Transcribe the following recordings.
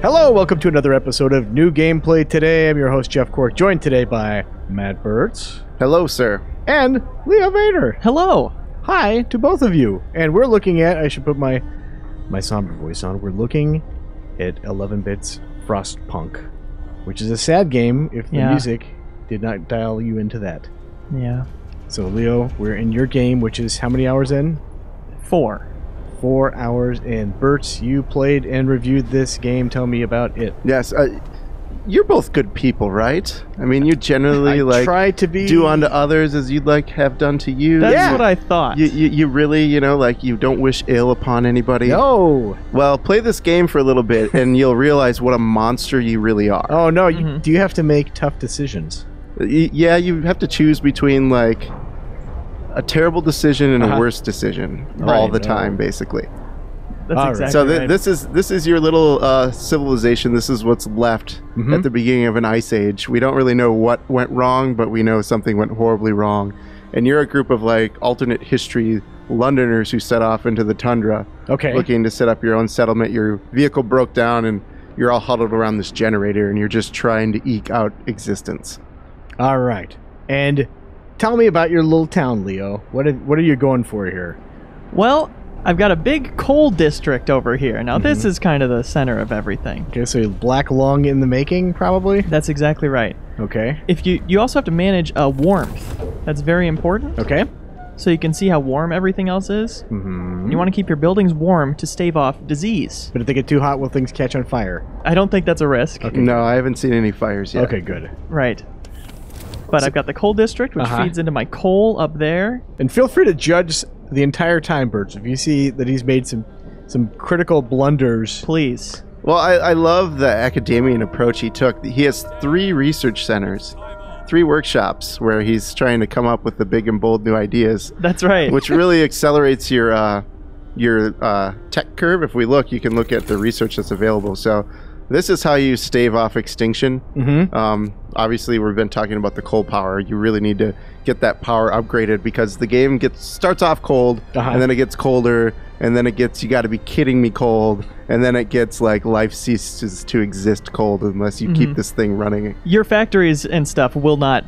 Hello, welcome to another episode of New Gameplay Today. I'm your host, Jeff Cork, joined today by Matt Bertz. Hello, sir. And Leo Vader. Hello. Hi to both of you. And we're looking at, I should put my somber voice on, we're looking at 11-Bit's Frostpunk, which is a sad game if the music did not dial you into that. Yeah. So, Leo, we're in your game, which is how many hours in? 4. 4 hours in. Bertz, you played and reviewed this game. Tell me about it. Yes, you're both good people, right? I mean, you generally try to be... do unto others as you'd like have done to you. That's what I thought. You really, you don't wish ill upon anybody. No. Well, play this game for a little bit, and you'll realize what a monster you really are. Oh, no. Do you have to make tough decisions? Yeah, you have to choose between, like, a terrible decision and a worse decision all the time, basically. That's exactly so right. this is your little civilization. This is what's left at the beginning of an ice age. We don't really know what went wrong, but we know something went horribly wrong. And you're a group of like alternate history Londoners who set off into the tundra, looking to set up your own settlement. Your vehicle broke down, and you're all huddled around this generator, and you're just trying to eke out existence. All right, and tell me about your little town, Leo. What are you going for here? Well, I've got a big coal district over here. Now, this is kind of the center of everything. Okay, so black lung in the making, probably? That's exactly right. Okay. If you also have to manage warmth. That's very important. Okay. So you can see how warm everything else is. Mm-hmm. You want to keep your buildings warm to stave off disease. But if they get too hot, will things catch on fire? I don't think that's a risk. Okay. No, I haven't seen any fires yet. Okay, good. Right. But I've got the coal district, which feeds into my coal up there. And feel free to judge the entire time, Bertz, if you see that he's made some critical blunders. Please. Well, I love the academian approach he took. He has 3 research centers, 3 workshops where he's trying to come up with the big and bold new ideas. That's right. Which really accelerates your tech curve. If we look, you can look at the research that's available. So this is how you stave off extinction. Obviously, we've been talking about the coal power. You really need to get that power upgraded because the game starts off cold, and then it gets colder, and then it gets, you got to be kidding me, cold, and then it gets like life ceases to exist cold unless you keep this thing running. Your factories and stuff will not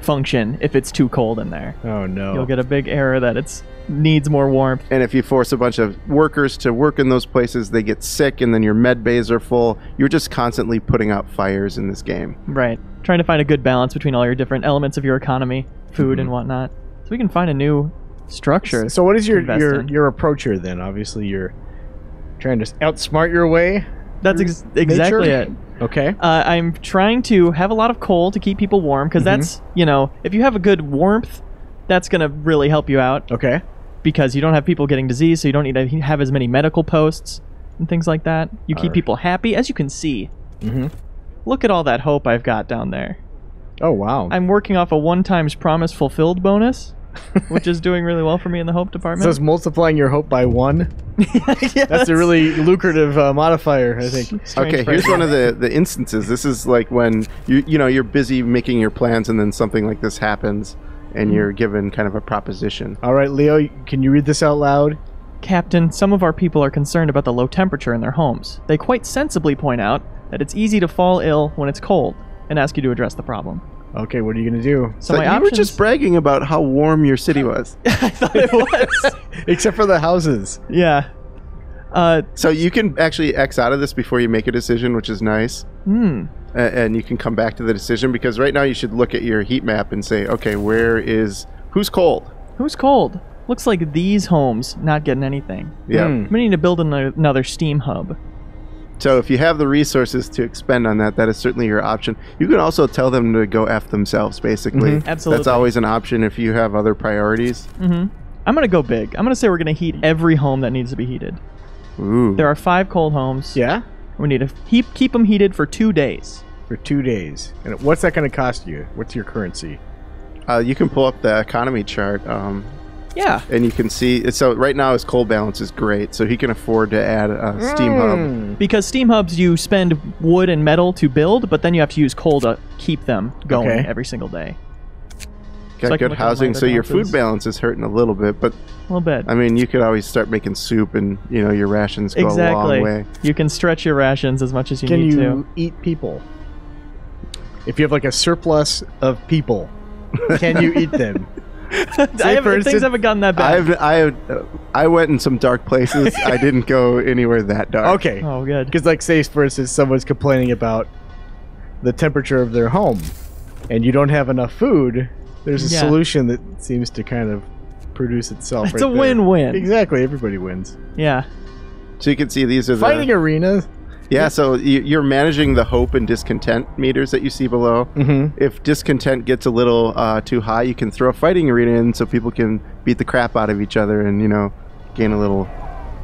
function if it's too cold in there. Oh, no. You'll get a big error that it needs more warmth. And if you force a bunch of workers to work in those places, they get sick, and then your med bays are full. You're just constantly putting out fires in this game. Right. Trying to find a good balance between all your different elements of your economy, food and whatnot. So we can find a new structure. So what is your approach here then? Obviously you're trying to outsmart your way. That's exactly it. Okay. I'm trying to have a lot of coal to keep people warm because that's, if you have a good warmth, that's going to really help you out. Okay. Because you don't have people getting disease, so you don't need to have as many medical posts and things like that. You keep people happy, as you can see. Look at all that hope I've got down there. Oh, wow. I'm working off a 1 times promise fulfilled bonus, which is doing really well for me in the hope department. So it's multiplying your hope by 1? Yes. That's a really lucrative modifier, I think. Okay, here's one of the instances. This is like when you're busy making your plans, and then something like this happens, and you're given kind of a proposition. All right, Leo, can you read this out loud? Captain, some of our people are concerned about the low temperature in their homes. They quite sensibly point out that it's easy to fall ill when it's cold, and ask you to address the problem. Okay, what are you going to do? So you were just bragging about how warm your city was. I thought it was. Except for the houses. Yeah. So you can actually X out of this before you make a decision, which is nice. And you can come back to the decision, because right now you should look at your heat map and say, okay, who's cold? Who's cold? Looks like these homes not getting anything. Yeah. We need to build another steam hub. So if you have the resources to expend on that, that is certainly your option. You can also tell them to go F themselves, basically. Absolutely. That's always an option if you have other priorities. I'm going to go big. I'm going to say we're going to heat every home that needs to be heated. Ooh. There are 5 cold homes. Yeah? We need to keep them heated for 2 days. For 2 days. And what's that going to cost you? What's your currency? You can pull up the economy chart. Yeah. And you can see, so right now his coal balance is great, so he can afford to add a steam hub. Because steam hubs, you spend wood and metal to build, but then you have to use coal to keep them going every single day. got I can good look at all my housing, other so your houses. food balance is hurting a little bit, but A little bit. I mean, you could always start making soup, and your rations go a long way. You can stretch your rations as much as you need to. Can you eat people? If you have like a surplus of people, can you eat them? Things haven't gotten that bad. I went in some dark places. I didn't go anywhere that dark. Okay. Oh, good. Because, like, say, for instance, someone's complaining about the temperature of their home, and you don't have enough food, there's a solution that seems to kind of produce itself. It's a win-win. Exactly. Everybody wins. Yeah. So you can see these are Fighting arena. Yeah, so you're managing the hope and discontent meters that you see below. Mm-hmm. If discontent gets a little too high, you can throw a fighting arena in so people can beat the crap out of each other and, gain a little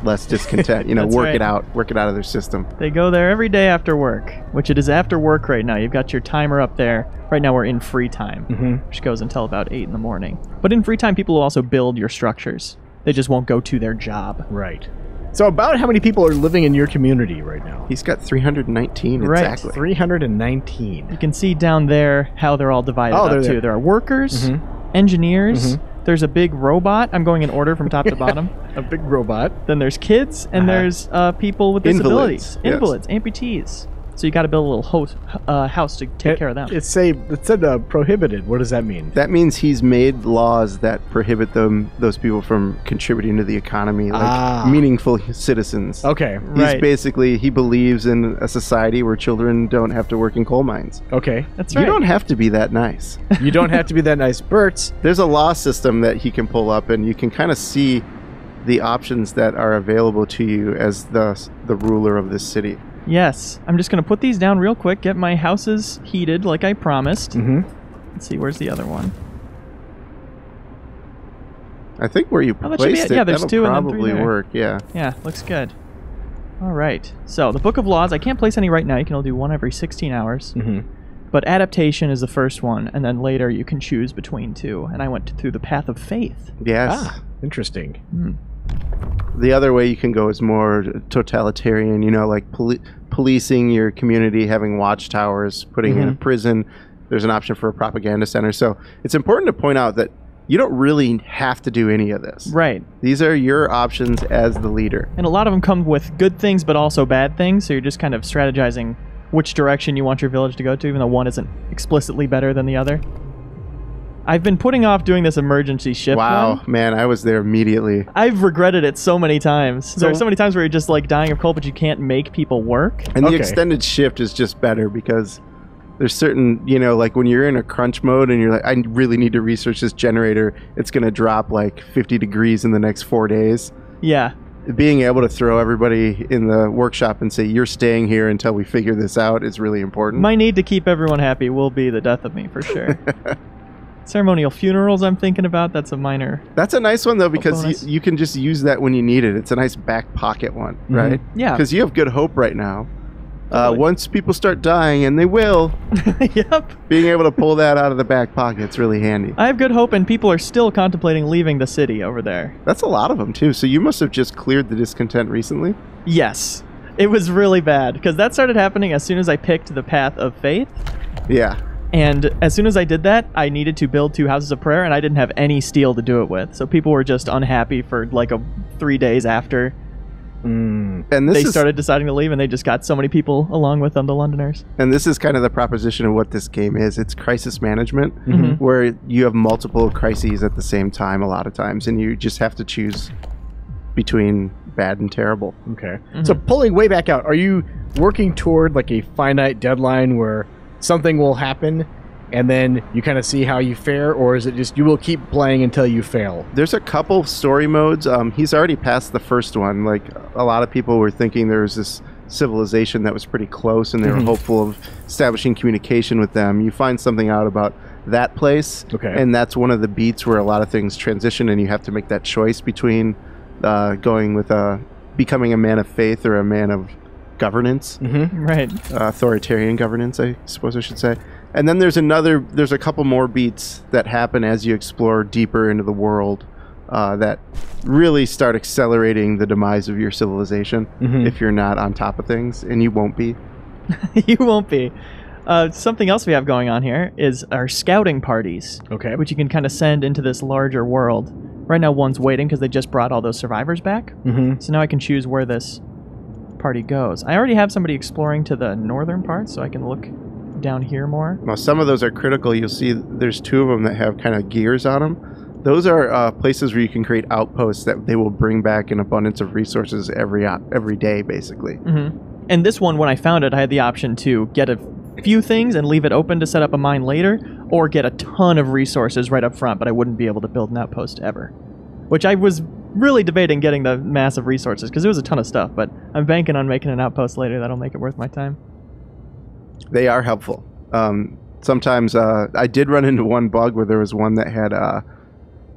less discontent. Work it out of their system. They go there every day after work, which it is after work right now. You've got your timer up there. Right now we're in free time, which goes until about 8 in the morning. But in free time, people will also build your structures. They just won't go to their job. Right. So about how many people are living in your community right now? He's got 319 Right. exactly. 319. You can see down there how they're all divided up too. there. There are workers, engineers. There's a big robot. I'm going in order from top to bottom. A big robot. Then there's kids, and there's people with disabilities. Invalids, Amputees. So you got to build a little house to take care of them. It said prohibited. What does that mean? That means he's made laws that prohibit those people from contributing to the economy, like meaningful citizens. Okay. He believes in a society where children don't have to work in coal mines. Okay. That's right. You don't have to be that nice. You don't have to be that nice. Bertz. There's a law system that he can pull up, and you can kind of see the options that are available to you as the ruler of this city. Yes. I'm just going to put these down real quick, get my houses heated like I promised. Let's see, where's the other one? I think where you placed it, yeah, there's that'll 2 and then 3 probably there. work, yeah. Yeah, looks good. All right. So, the Book of Laws, I can't place any right now. You can only do one every 16 hours. But adaptation is the first one, and then later you can choose between 2. And I went through the path of faith. Yes. Interesting. The other way you can go is more totalitarian, like policing your community, having watchtowers, putting in a prison. There's an option for a propaganda center. So it's important to point out that you don't really have to do any of this. Right. These are your options as the leader. And a lot of them come with good things, but also bad things. So you're just kind of strategizing which direction you want your village to go to, even though one isn't explicitly better than the other. I've been putting off doing this emergency shift Wow, one. man, I was there immediately. I've regretted it so many times. There are so many times where you're just like dying of cold, but you can't make people work. And the extended shift is just better because there's certain, like when you're in a crunch mode and you're like, I really need to research this generator, it's going to drop like 50 degrees in the next 4 days. Yeah. Being able to throw everybody in the workshop and say, you're staying here until we figure this out is really important. My need to keep everyone happy will be the death of me, for sure. Ceremonial funerals I'm thinking about, that's a minor. That's a nice one, though, because you can just use that when you need it. It's a nice back pocket one, right? Yeah. Because you have good hope right now. Totally. Once people start dying, and they will, Yep. being able to pull that out of the back pocket is really handy. I have good hope, and people are still contemplating leaving the city over there. That's a lot of them, too. So you must have just cleared the discontent recently? Yes. It was really bad, because that started happening as soon as I picked the path of faith. Yeah. And as soon as I did that, I needed to build 2 houses of prayer, and I didn't have any steel to do it with. So people were just unhappy for like 3 days after. And they started deciding to leave, and they just got so many people along with them, the Londoners. And this is kind of the proposition of what this game is. It's crisis management, where you have multiple crises at the same time a lot of times, and you just have to choose between bad and terrible. Okay. So pulling way back out, are you working toward like a finite deadline where something will happen and then you kind of see how you fare, or is it just you will keep playing until you fail? There's a couple story modes. He's already passed the first one. Like, a lot of people were thinking there was this civilization that was pretty close, and they were hopeful of establishing communication with them. You find something out about that place, and that's one of the beats where a lot of things transition, and you have to make that choice between going with becoming a man of faith or a man of governance. Right. Authoritarian governance, I suppose I should say. And then there's a couple more beats that happen as you explore deeper into the world that really start accelerating the demise of your civilization if you're not on top of things, and you won't be. You won't be. Something else we have going on here is our scouting parties. Okay. Which you can kind of send into this larger world. Right now, one's waiting because they just brought all those survivors back. Mm-hmm. So now I can choose where this party goes. I already have somebody exploring to the northern part, so I can look down here more. Now, some of those are critical. You'll see there's 2 of them that have kind of gears on them. Those are places where you can create outposts that they will bring back an abundance of resources every day, basically. Mm-hmm. And this one, when I found it, I had the option to get a few things and leave it open to set up a mine later, or get a ton of resources right up front, but I wouldn't be able to build an outpost ever. Which I was really debating getting the massive resources, because it was a ton of stuff, but I'm banking on making an outpost later that'll make it worth my time. They are helpful. Sometimes I did run into one bug where there was one that had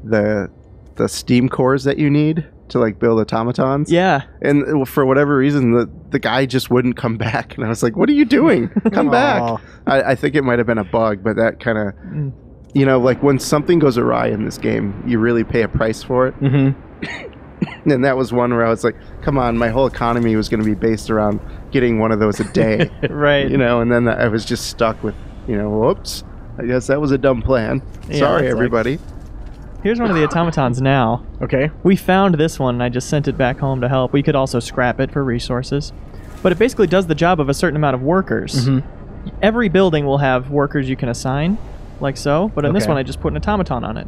the steam cores that you need to like build automatons. Yeah. And for whatever reason, the guy just wouldn't come back. And I was like, what are you doing? Come back. I think it might have been a bug, but that kind of, you know, like when something goes awry in this game, you really pay a price for it. Mm-hmm. And that was one where I was like, come on, my whole economy was going to be based around getting one of those a day. Right. You know, and then I was just stuck with, you know, whoops, I guess that was a dumb plan. Yeah, sorry, everybody. Here's one of the automatons now. Okay. We found this one and I just sent it back home to help. We could also scrap it for resources. But it basically does the job of a certain amount of workers. Mm-hmm. Every building will have workers you can assign, like so. But in this one, I just put an automaton on it.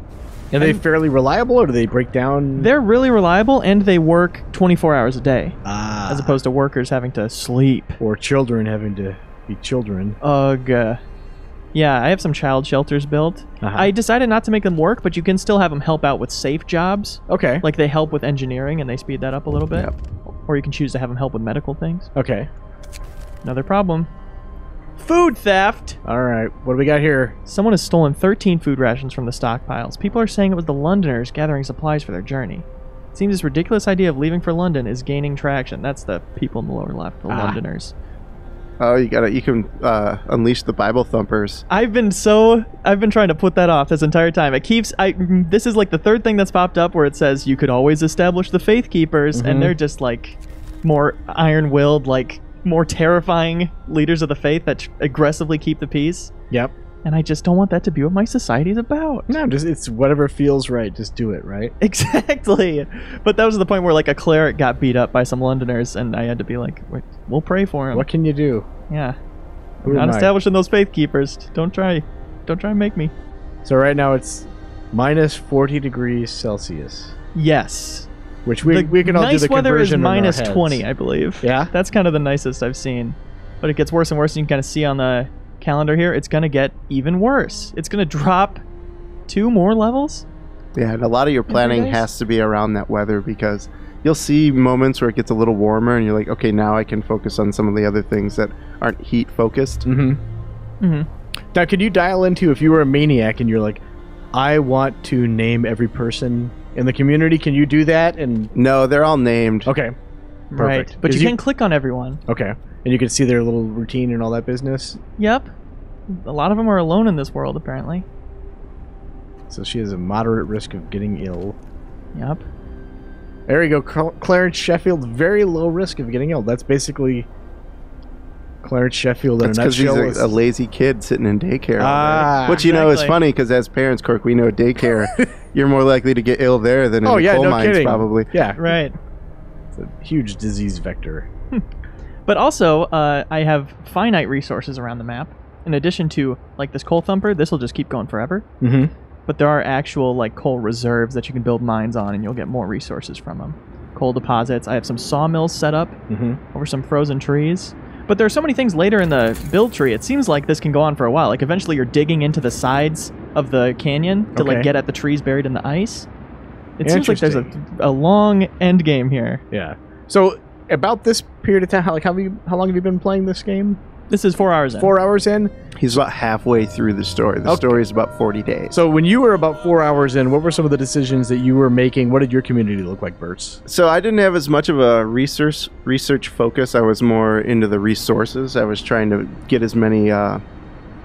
Are they fairly reliable, or do they break down? They're really reliable, and they work 24 hours a day. Ah. As opposed to workers having to sleep. Or children having to be children. Ugh. Yeah, I have some child shelters built. I decided not to make them work, but you can still have them help out with safe jobs. Okay. Like they help with engineering, and they speed that up a little bit. Yep. Or you can choose to have them help with medical things. Okay. Another problem. Food theft! Alright, what do we got here? Someone has stolen 13 food rations from the stockpiles. People are saying it was the Londoners gathering supplies for their journey. It seems this ridiculous idea of leaving for London is gaining traction. That's the people in the lower left, the Londoners. Oh, you can unleash the Bible thumpers. I've been trying to put that off this entire time. This is like the third thing that's popped up where it says you could always establish the faith keepers, and they're just like more iron-willed, like more terrifying leaders of the faith that aggressively keep the peace. Yep. And I just don't want that to be what my society is about. No, it's whatever feels right. Just do it, right? Exactly. But that was the point where like a cleric got beat up by some Londoners, and I had to be like, we'll pray for him. What can you do? Yeah. I'm not establishing those faith keepers. Don't try and make me. So right now it's minus 40 degrees Celsius. Yes. Which we can all do the conversion. Nice weather is minus 20, I believe. Yeah? That's kind of the nicest I've seen. But it gets worse and worse, and you can kind of see on the calendar here, it's going to get even worse. It's going to drop 2 more levels. Yeah, and a lot of your planning has to be around that weather, because you'll see moments where it gets a little warmer and you're like, okay, now I can focus on some of the other things that aren't heat focused. Now, could you dial into, if you were a maniac and you're like, I want to name every person in the community, can you do that? And no, they're all named. Okay. Perfect. Right. But you can click on everyone. Okay. And you can see their little routine and all that business? Yep. A lot of them are alone in this world, apparently. So she has a moderate risk of getting ill. Yep. There you go. Clarence Sheffield, very low risk of getting ill. That's basically Clarence Sheffield in a nutshell. Because he's a lazy kid sitting in daycare. Which, you exactly. know, is funny, because as parents, Cork, we know daycare, you're more likely to get ill there than in the coal mines, kidding. probably. Yeah. Right. It's a huge disease vector. But also, I have finite resources around the map. In addition to, like, this coal thumper, this will just keep going forever. But there are actual, like, coal reserves that you can build mines on, and you'll get more resources from them. Coal deposits. I have some sawmills set up over some frozen trees. But there are so many things later in the build tree, it seems like this can go on for a while. Like, eventually you're digging into the sides of the canyon to, like, get at the trees buried in the ice. It seems like there's a long end game here. Yeah. So, about this period of time, how long have you been playing this game? This is 4 hours in. 4 hours in? He's about halfway through the story. The story is about 40 days. So when you were about 4 hours in, what were some of the decisions that you were making? What did your community look like, Bertz? So I didn't have as much of a research focus. I was more into the resources. I was trying to get as many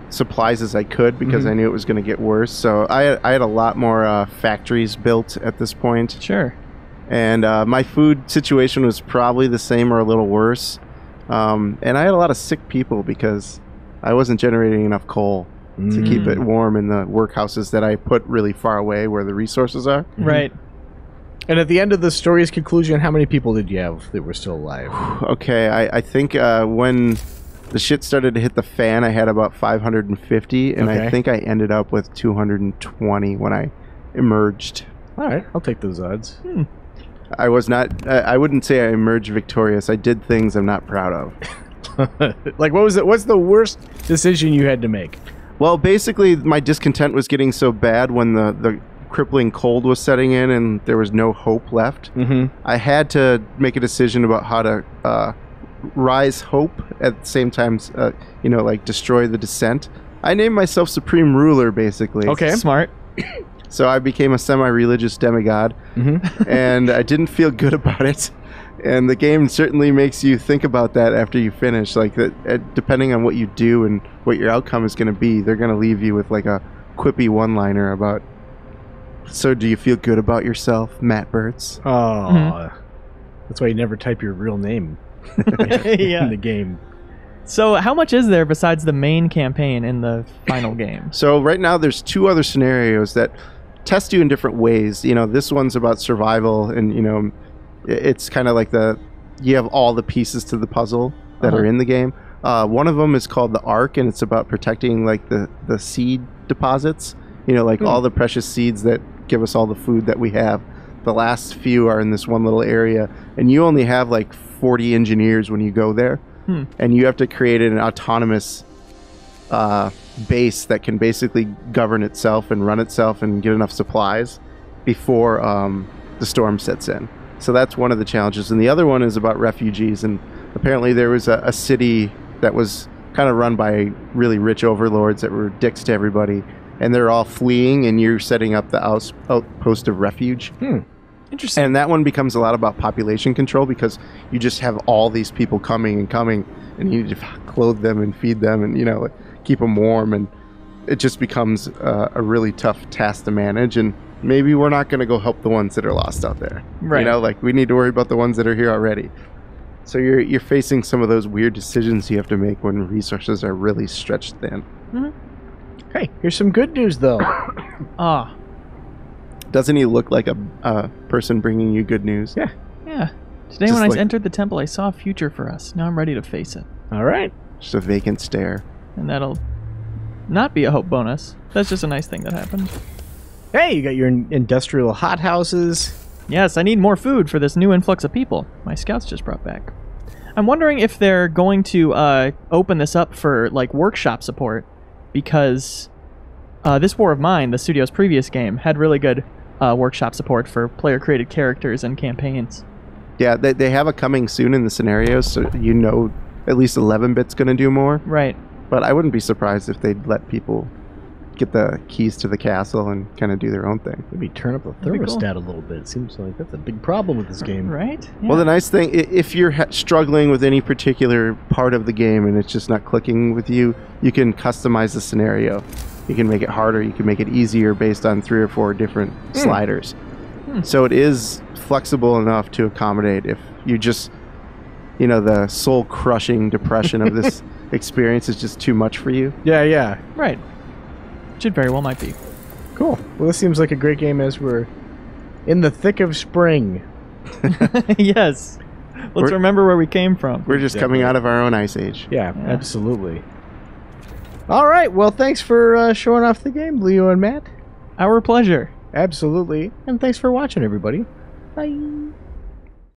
supplies as I could, because I knew it was going to get worse. So I had a lot more factories built at this point. Sure. And my food situation was probably the same or a little worse. And I had a lot of sick people, because I wasn't generating enough coal to keep it warm in the workhouses that I put really far away where the resources are. Right. And at the end of the story's conclusion, how many people did you have that were still alive? Okay, I think when the shit started to hit the fan, I had about 550, and I think I ended up with 220 when I emerged. All right, I'll take those odds. I was not. I wouldn't say I emerged victorious. I did things I'm not proud of. Like, what was it? What's the worst decision you had to make? Well, basically, my discontent was getting so bad when the crippling cold was setting in and there was no hope left. I had to make a decision about how to rise hope at the same time, you know, like destroy the dissent. I named myself Supreme Ruler, basically. Okay. Smart. So I became a semi-religious demigod, and I didn't feel good about it. And the game certainly makes you think about that after you finish. Like, that, depending on what you do and what your outcome is going to be, they're going to leave you with like a quippy one-liner about, so do you feel good about yourself, Matt Bertz? Oh, that's why you never type your real name in the game. So how much is there besides the main campaign in the final game? So right now there's 2 other scenarios that test you in different ways. You know, this one's about survival, and, you know, it's kind of like you have all the pieces to the puzzle that are in the game. One of them is called the Ark, and it's about protecting like the seed deposits. You know, like all the precious seeds that give us all the food that we have. The last few are in this one little area, and you only have like 40 engineers when you go there. And you have to create an autonomous base that can basically govern itself and run itself and get enough supplies before the storm sets in. So that's one of the challenges. And the other one is about refugees. And apparently there was a city that was kind of run by really rich overlords that were dicks to everybody. And they're all fleeing, and you're setting up the outpost of refuge. Interesting. And that one becomes a lot about population control, because you just have all these people coming, and you need to clothe them and feed them and, you know, keep them warm. And it just becomes a really tough task to manage. And maybe we're not going to go help the ones that are lost out there. Right. You know, like, we need to worry about the ones that are here already. So you're facing some of those weird decisions you have to make when resources are really stretched thin. Hey, here's some good news, though. Doesn't he look like a person bringing you good news? Yeah. Yeah. Today Just when like- I entered the temple, I saw a future for us. Now I'm ready to face it. All right. Just a vacant stare. And that'll not be a hope bonus. That's just a nice thing that happened. Hey, you got your industrial hothouses. Yes, I need more food for this new influx of people my scouts just brought back. I'm wondering if they're going to open this up for like workshop support, because this War of Mine, the studio's previous game, had really good workshop support for player-created characters and campaigns. Yeah, they have a coming soon in the scenarios, so you know at least 11-bit's going to do more. Right. But I wouldn't be surprised if they'd let people get the keys to the castle and kind of do their own thing. Maybe turn up the That'd be cool. thermostat a little bit. It seems like that's a big problem with this game. Right? Yeah. Well, the nice thing, if you're struggling with any particular part of the game and it's just not clicking with you, you can customize the scenario. You can make it harder, you can make it easier based on 3 or 4 different sliders. So it is flexible enough to accommodate if you just, you know, the soul-crushing depression of this experience is just too much for you. Yeah. Right. Should very well might be. Cool. Well, this seems like a great game as we're in the thick of spring. Yes. Let's remember where we came from. We're just coming out of our own ice age. Yeah, absolutely. All right. Well, thanks for showing off the game, Leo and Matt. Our pleasure. Absolutely. And thanks for watching, everybody. Bye.